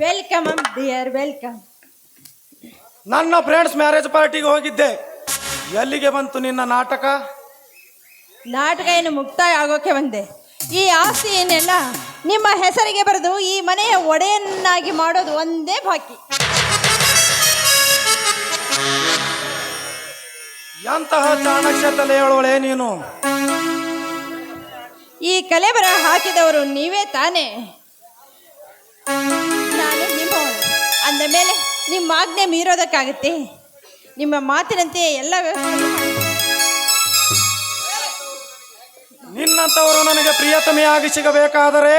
Welcome dear welcome. ನನ್ನ friends marriage ಪಾರ್ಟಿಗೆ ಹೋಗಿದ್ದೆ. ಎಲ್ಲಿಗೆ ಬಂತು ನಿನ್ನ ನಾಟಕ? ನಾಟಕ ಏನು ಮುಕ್ತಾಯ ಆಗೋಕೆ ಬಂದೆ. ಈ ಆಸ್ತಿಯನ್ನೆಲ್ಲ ನಿಮ್ಮ ಹೆಸರಿಗೆ ಬರೆದು ಈ ಮನೆಯ ಒಡೆಯನ್ನಾಗಿ ಮಾಡೋದು ಒಂದೇ ಬಾಕಿ. ಎಂತಹ ಚಾಣಕ್ಯ ತಲೆ ಹೇಳೋಳೆ ನೀನು. ಈ ಕಲೆಬರ ಹಾಕಿದವರು ನೀವೇ ತಾನೇ. ನಾನು ನಿಮ್ಮವಳು ಅಂದ ಮೇಲೆ ನಿಮ್ಮ ಆಜ್ಞೆ ಮೀರೋದಕ್ಕಾಗುತ್ತೆ. ನಿಮ್ಮ ಮಾತಿನಂತೆ ಎಲ್ಲ ವ್ಯವಸ್ಥೆ ಮಾಡಿ. ನಿನ್ನಂಥವರು ನನಗೆ ಪ್ರಿಯತಮೆಯಾಗಿ ಸಿಗಬೇಕಾದರೆ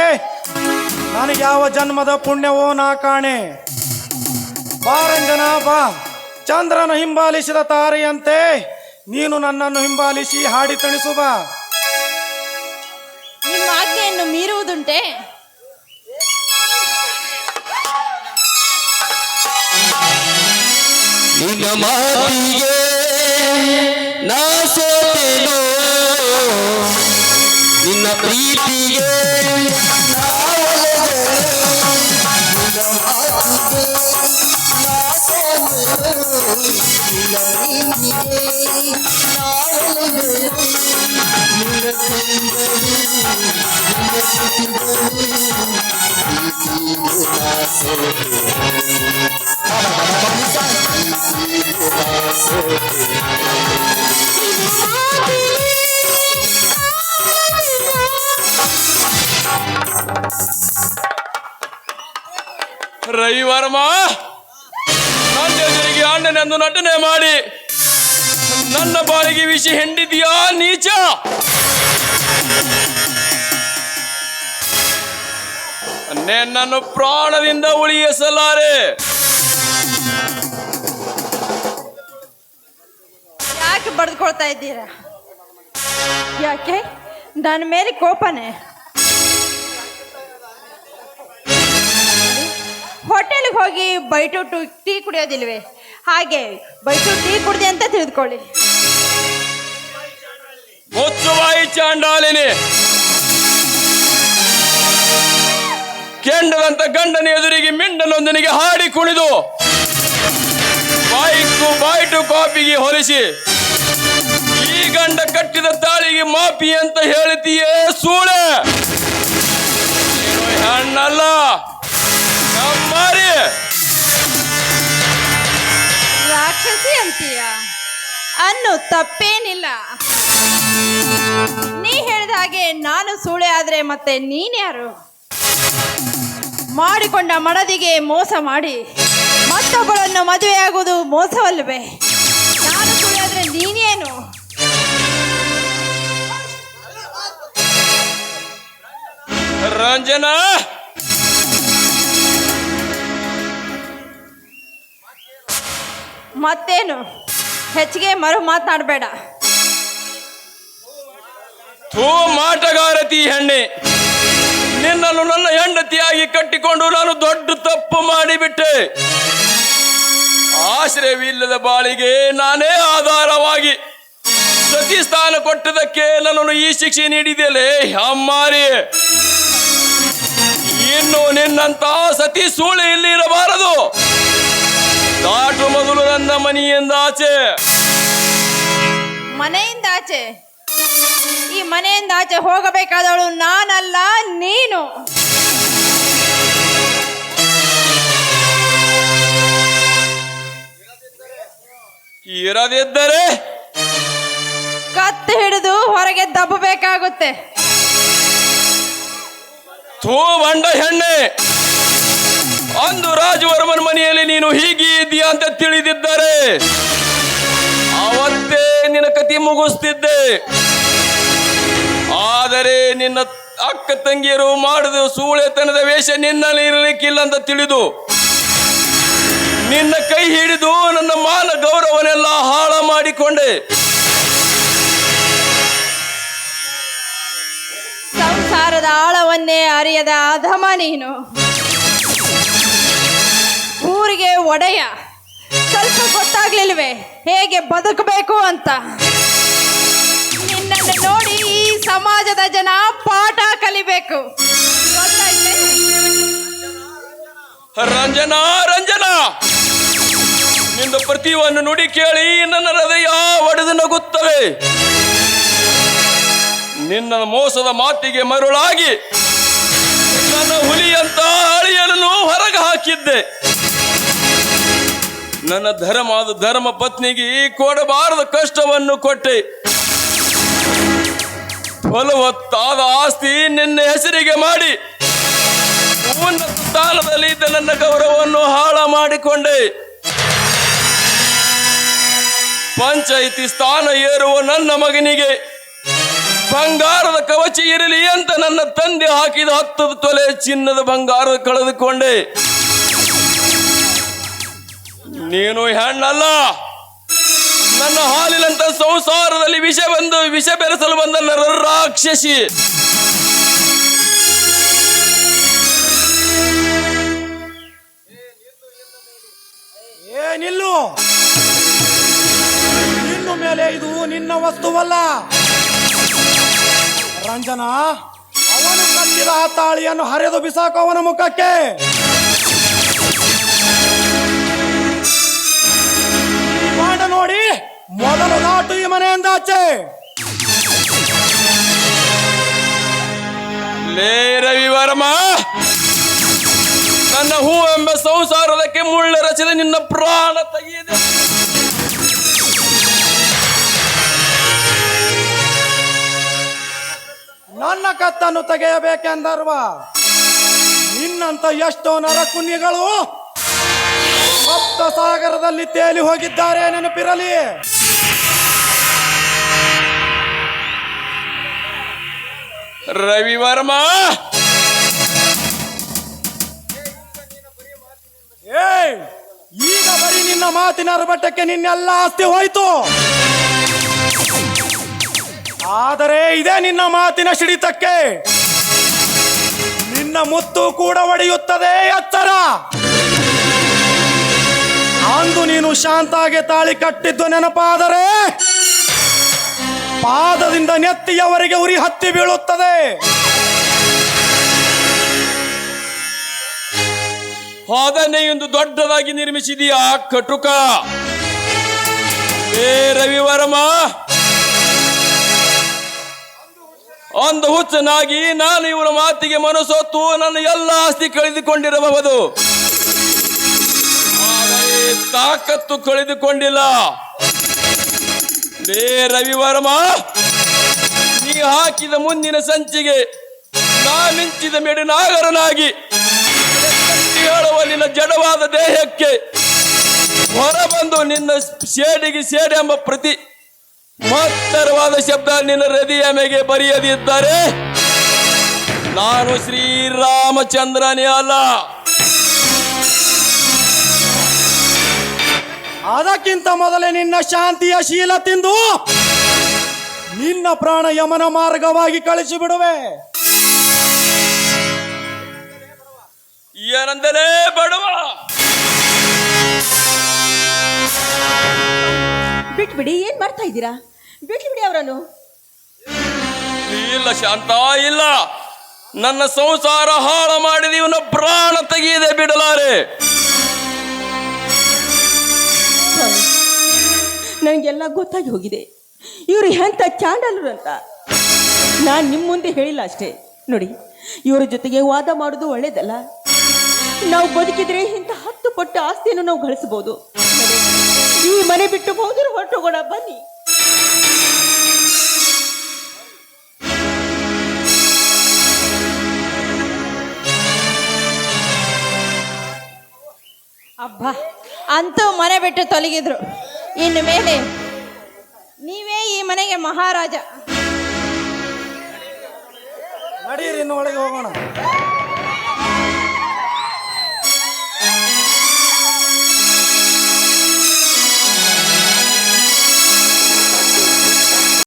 ನನಗೆ ಯಾವ ಜನ್ಮದ ಪುಣ್ಯವೋ ನಾ ಕಾಣೆ. ಬಾರಂಜನ ಬಾ, ಚಂದ್ರನ ಹಿಂಬಾಲಿಸಿದ ತಾರೆಯಂತೆ ನೀನು ನನ್ನನ್ನು ಹಿಂಬಾಲಿಸಿ ಹಾಡಿ ತಣಿಸು ಬಾ. ನಿಮ್ಮ ಆಜ್ಞೆಯನ್ನು ಮೀರುವುದುಂಟೆ? ನಿನ್ನ ಮಾತಿಗೆ ನಾ ಸೋತೆನೋ, ನಿನ್ನ ಪ್ರೀತಿಗೆ ನಾ ಒಲವೆನೋ. ನಿನ್ನ ಮಾತಿಗೆ ನಾ ಸೋತೆನೋ, ನಿನ್ನ ಪ್ರೀತಿಗೆ ನಾ ಒಲವೆನೋ. ನಿನ್ನ ಕಂಡರೂ ನಿನ್ನ ಪ್ರೀತಿಗೂ ನಾ ಸೋತೆನೋ. ರವಿವರ್ಮ, ನನ್ನ ಎದುರಿಗೆ ಅಣ್ಣನೆಂದು ನಟನೆ ಮಾಡಿ ನನ್ನ ಬಾಳಿಗೆ ವಿಷ ಹಿಂಡಿದೆಯಾ ನೀಚ? ನನ್ನನ್ನು ಪ್ರಾಣದಿಂದ ಉಳಿಸಲಾರೆ. ಯಾಕೆ ಬಡ್ದುಕೊಳ್ತಾ ಇದ್ದೀರಾ? ಯಾಕೆ ನನ್ನ ಮೇಲೆ ಕೋಪನೇ? ಹೋಟೆಲ್ಗೆ ಹೋಗಿ ಬೈಟು ಟೀ ಕುಡಿಯೋದಿಲ್ವೇ? ಹಾಗೆ ಬೈಟು ಟೀ ಕುಡ್ದೆ ಅಂತ ತಿಳಿದುಕೊಳ್ಳಿ. ಮುಚ್ಚುವಾಯಿ ಚಾಂಡಾಲಿನಿ, ಕೆಂಡದಂತ ಗಂಡನ ಎದುರಿಗೆ ಮಿಂಡನೊಂದನಿಗೆ ಹಾಡಿ ಕುಣಿದು ಬಾಯಿಟು ಕಾಪಿಗೆ ಹೊಲಿಸಿ ಈ ಗಂಡ ಕಟ್ಟಿದ ತಾಳಿಗೆ ಮಾಪಿ ಅಂತ ಹೇಳ್ತೀಯೇ ಸೂಳೆ? ಹೆಣ್ಣಲ್ಲ ನಮ್ಮಾರಿ. ರಾಕ್ಷಸಿ ಅಂತೀಯ ಅನ್ನು ತಪ್ಪೇನಿಲ್ಲ. ನೀ ಹೇಳಿದ ಹಾಗೆ ನಾನು ಸೂಳೆ ಆದ್ರೆ ಮತ್ತೆ ನೀನ್ಯಾರು? ಮಾಡಿಕೊಂಡ ಮಡದಿಗೆ ಮೋಸ ಮಾಡಿ ಮತ್ತೊಬ್ಬಳನ್ನು ಮದುವೆಯಾಗುವುದು ಮೋಸವಲ್ಲವೇ? ನಾನು ಸೂಳೆ ಆದ್ರೆ ನೀನೇನು? ರಂಜನಾ, ಮತ್ತೇನು? ಹೆಚ್ಚಿಗೆ ಮರು ಮಾತನಾಡಬೇಡ. ಥೂ ಮಾಟಗಾರತಿ ಹೆಣ್ಣೆ, ನಿನ್ನನ್ನು ನನ್ನ ಹೆಂಡತಿಯಾಗಿ ಕಟ್ಟಿಕೊಂಡು ನಾನು ದೊಡ್ಡ ತಪ್ಪು ಮಾಡಿಬಿಟ್ಟೆ. ಆಶ್ರಯವಿಲ್ಲದ ಬಾಳಿಗೆ ನಾನೇ ಆಧಾರವಾಗಿ ಸತಿ ಸ್ಥಾನ ಕೊಟ್ಟದಕ್ಕೆ ನನ್ನನ್ನು ಈ ಶಿಕ್ಷೆ ನೀಡಿದೆಯಲೇ ಅಮ್ಮಾರಿ. ಇನ್ನು ನಿನ್ನಂತ ಸತಿ ಸೂಳೆ ಇಲ್ಲಿ ಇರಬಾರದು. ದಾಟು ಮೊದಲು ನನ್ನ ಮನೆಯಿಂದ ಆಚೆ. ಮನೆಯಿಂದ ಆಚೆ? ಈ ಮನೆಯಿಂದ ಆಚೆ ಹೋಗಬೇಕಾದವಳು ನಾನಲ್ಲ, ನೀನು. ಇರದಿದ್ದರೆ ಕತ್ತು ಹಿಡಿದು ಹೊರಗೆ ದಬ್ಬಬೇಕಾಗುತ್ತೆ. ಥೂ ಬಂಡ ಹೆಣ್ಣೆ, ಅಂದು ರಾಜವರ್ಮನ ಮನೆಯಲ್ಲಿ ನೀನು ಹೀಗೆ ಇದೆಯಾ ಅಂತ ತಿಳಿದಿದ್ದರೆ ಅವತ್ತೇ ನಿನ್ನ ಕತಿ ಮುಗಿಸ್ತಿದ್ದೆ. ಆದರೆ ನಿನ್ನ ಅಕ್ಕ ತಂಗಿಯರು ಮಾಡಿದ ಸೂಳೆತನದ ವೇಷ ನಿನ್ನಲ್ಲಿ ಇರಲಿಕ್ಕಿಲ್ಲ ಅಂತ ತಿಳಿದು ನಿನ್ನ ಕೈ ಹಿಡಿದು ನನ್ನ ಮಾನ ಗೌರವನೆಲ್ಲ ಹಾಳ ಮಾಡಿಕೊಂಡೆ. ಸಂಸಾರದ ಆಳವನ್ನೇ ಅರಿಯದ ಅಧಮ ನೀನು. ಊರ ಒಡೆಯ, ಸ್ವಲ್ಪ ಗೊತ್ತಾಗ್ಲಿಲ್ವೇ ಹೇಗೆ ಬದುಕಬೇಕು ಅಂತ? ನಿನ್ನನ್ನು ನೋಡಿ ಈ ಸಮಾಜದ ಜನ ಪಾಠ ಕಲಿಬೇಕು, ಗೊತ್ತಾಯ್ತೆ? ರಂಜನಾ ರಂಜನಾ, ನಿನ್ನ ಪ್ರತಿಯನ್ನು ನುಡಿ ಕೇಳಿ ನನ್ನ ಹೃದಯ ಒಡೆದು ನಗುತ್ತವೆ. ನಿನ್ನ ಮೋಸದ ಮಾತಿಗೆ ಮರುಳಾಗಿ ನನ್ನ ಹುಲಿಯಂತ ಅಳಿಯನನ್ನು ಹೊರಗೆ ಹಾಕಿದ್ದೆ. ನನ್ನ ಧರ್ಮ ಪತ್ನಿಗೆ ಕೊಡಬಾರದ ಕಷ್ಟವನ್ನು ಕೊಟ್ಟೆ. ಫಲವತ್ತಾದ ಆಸ್ತಿ ನಿನ್ನ ಹೆಸರಿಗೆ ಮಾಡಿ ಉನ್ನತ ಸ್ಥಾನದಲ್ಲಿ ಇದ್ದ ನನ್ನ ಗೌರವವನ್ನು ಹಾಳ ಮಾಡಿಕೊಂಡೆ. ಪಂಚಾಯಿತಿ ಸ್ಥಾನ ಏರುವ ನನ್ನ ಮಗನಿಗೆ ಬಂಗಾರದ ಕವಚ ಇರಲಿ ಅಂತ ನನ್ನ ತಂದೆ ಹಾಕಿದ 10 ತೊಲೆ ಚಿನ್ನದ ಬಂಗಾರ ಕಳೆದುಕೊಂಡೆ. ನೀನು ಹೆಣ್ಣಲ್ಲ, ನನ್ನ ಹಾಲಿನಂತ ಸಂಸಾರದಲ್ಲಿ ವಿಷ ಬೆರೆಸಲು ಬಂದ ರಾಕ್ಷಸಿ. ಏನಿಲ್ಲು, ಇನ್ನು ಮೇಲೆ ಇದು ನಿನ್ನ ವಸ್ತುವಲ್ಲ. ರಂಜನಾ, ಅವನು ಕಟ್ಟಿದ ಆ ತಾಳಿಯನ್ನು ಹರಿದು ಬಿಸಾಕು ಅವನ ಮುಖಕ್ಕೆ. ಮಾಡ ನೋಡಿ, ಮೊದಲು ದಾಟು ಈ ಮನೆಯಿಂದಾಚೆ. ಲೇ ರವಿವರ್ಮ, ನನ್ನ ಹೂ ಎಂಬ ಸಂಸಾರದಕ್ಕೆ ಮುಳ್ಳ ರಚಿದ ನಿನ್ನ ಪ್ರಾಣ ತೆಗೆಯದೆ. ನನ್ನ ಕತ್ತನ್ನು ತೆಗೆಯಬೇಕೆಂದರ್ವ ನಿನ್ನಂತ ಎಷ್ಟೋ ನರಕುನ್ಯಗಳು ಸಪ್ತ ಸಾಗರದಲ್ಲಿ ತೇಲಿ ಹೋಗಿದ್ದಾರೆ, ನೆನಪಿರಲಿ. ರವಿವರ್ಮ, ಈಗ ಬರೀ ನಿನ್ನ ಮಾತಿನ ಅರಬಟ್ಟಕ್ಕೆ ನಿನ್ನೆಲ್ಲ ಆಸ್ತಿ ಹೋಯ್ತು. ಆದರೆ ಇದೇ ನಿನ್ನ ಮಾತಿನ ಸಿಡಿತಕ್ಕೆ ನಿನ್ನ ಮುತ್ತು ಕೂಡ ಒಡೆಯುತ್ತದೆ. ಎಚ್ಚರ! ಅಂದು ನೀನು ಶಾಂತಾಗೆ ತಾಳಿ ಕಟ್ಟಿದ್ದು ನೆನಪಾದರೆ ಪಾದದಿಂದ ನೆತ್ತಿಯವರೆಗೆ ಉರಿ ಹತ್ತಿ ಬೀಳುತ್ತದೆ. ಅದನ್ನೆಯೊಂದು ದೊಡ್ಡದಾಗಿ ನಿರ್ಮಿಸಿದೀಯಾ ಕಟುಕ. ಏ ರವಿವರ್ಮ, ಅಂದು ಹುಚ್ಚನಾಗಿ ನಾನು ಇವರ ಮಾತಿಗೆ ಮನಸೊತ್ತು ನನ್ನ ಎಲ್ಲ ಆಸ್ತಿ ಕಳೆದುಕೊಂಡಿರಬಹುದು, ಆದರೆ ತಾಕತ್ತು ಕಳೆದುಕೊಂಡಿಲ್ಲ. ಲೇ ರವಿವರ್ಮ, ನೀ ಹಾಕಿದ ಮುಂದಿನ ಸಂಚಿಗೆ ನಾ ಮಿಂಚಿದ ಮೆಡಿನಾಗರನಾಗಿ ಹೇಳುವ ನಿನ್ನ ಜಡವಾದ ದೇಹಕ್ಕೆ ಹೊರಬಂದು ನಿನ್ನ ಸೇಡಿಗೆ ಸೇಡೆಂಬ ಪ್ರತಿ ಮಹತ್ತರವಾದ ಶಬ್ದ ನಿನ್ನ ಹೃದಯ ಮೇಲೆ ಬರೆಯದಿದ್ದರೆ ನಾನು ಶ್ರೀರಾಮಚಂದ್ರನೇ ಅಲ್ಲ. ಅದಕ್ಕಿಂತ ಮೊದಲೇ ನಿನ್ನ ಶಾಂತಿಯ ಶೀಲ ತಿಂದು ನಿನ್ನ ಪ್ರಾಣ ಯಮನ ಮಾರ್ಗವಾಗಿ ಕಳಿಸಿಬಿಡುವೆ. ಏನಂದರೆ ಬಡವ, ಬಿಟ್ಬಿಡಿ, ಏನ್ ಮಾಡ್ತಾ ಇದ್ದೀರಾ? ಬಿಟ್ಬಿಡಿ ಅವರನ್ನು. ಇಲ್ಲ ಶಾಂತ, ಇಲ್ಲ. ನನ್ನ ಸಂಸಾರ ಹಾಳು ಮಾಡಿದ ಇವನ ಪ್ರಾಣ ತೆಗೆಯದೆ ಬಿಡಲಾರೆ. ನನಗೆಲ್ಲ ಗೊತ್ತಾಗಿ ಹೋಗಿದೆ, ಇವರು ಎಂಥ ಚಾಂಡಲರು ಅಂತ. ನಾನು ನಿಮ್ಮ ಮುಂದೆ ಹೇಳಿಲ್ಲ ಅಷ್ಟೇ. ನೋಡಿ, ಇವರ ಜೊತೆಗೆ ವಾದ ಮಾಡೋದು ಒಳ್ಳೇದಲ್ಲ. ನಾವು ಬದುಕಿದ್ರೆ ಇಂಥ 10 ಪಟ್ಟು ಆಸ್ತಿಯನ್ನು ನಾವು ಗಳಿಸಬಹುದು. ಈ ಮನೆ ಬಿಟ್ಟು ಹೋದ್ರೆ ಹೊರಟೋಗೋಣ, ಬನ್ನಿ. ಅಬ್ಬಾ, ಅಂತೂ ಮನೆ ಬಿಟ್ಟು ತೊಲಗಿದ್ರು. ಇನ್ನು ಮೇಲೆ ನೀವೇ ಈ ಮನೆಗೆ ಮಹಾರಾಜ. ನಡೀರಿ, ಇನ್ನು ಒಳಗೆ ಹೋಗೋಣ.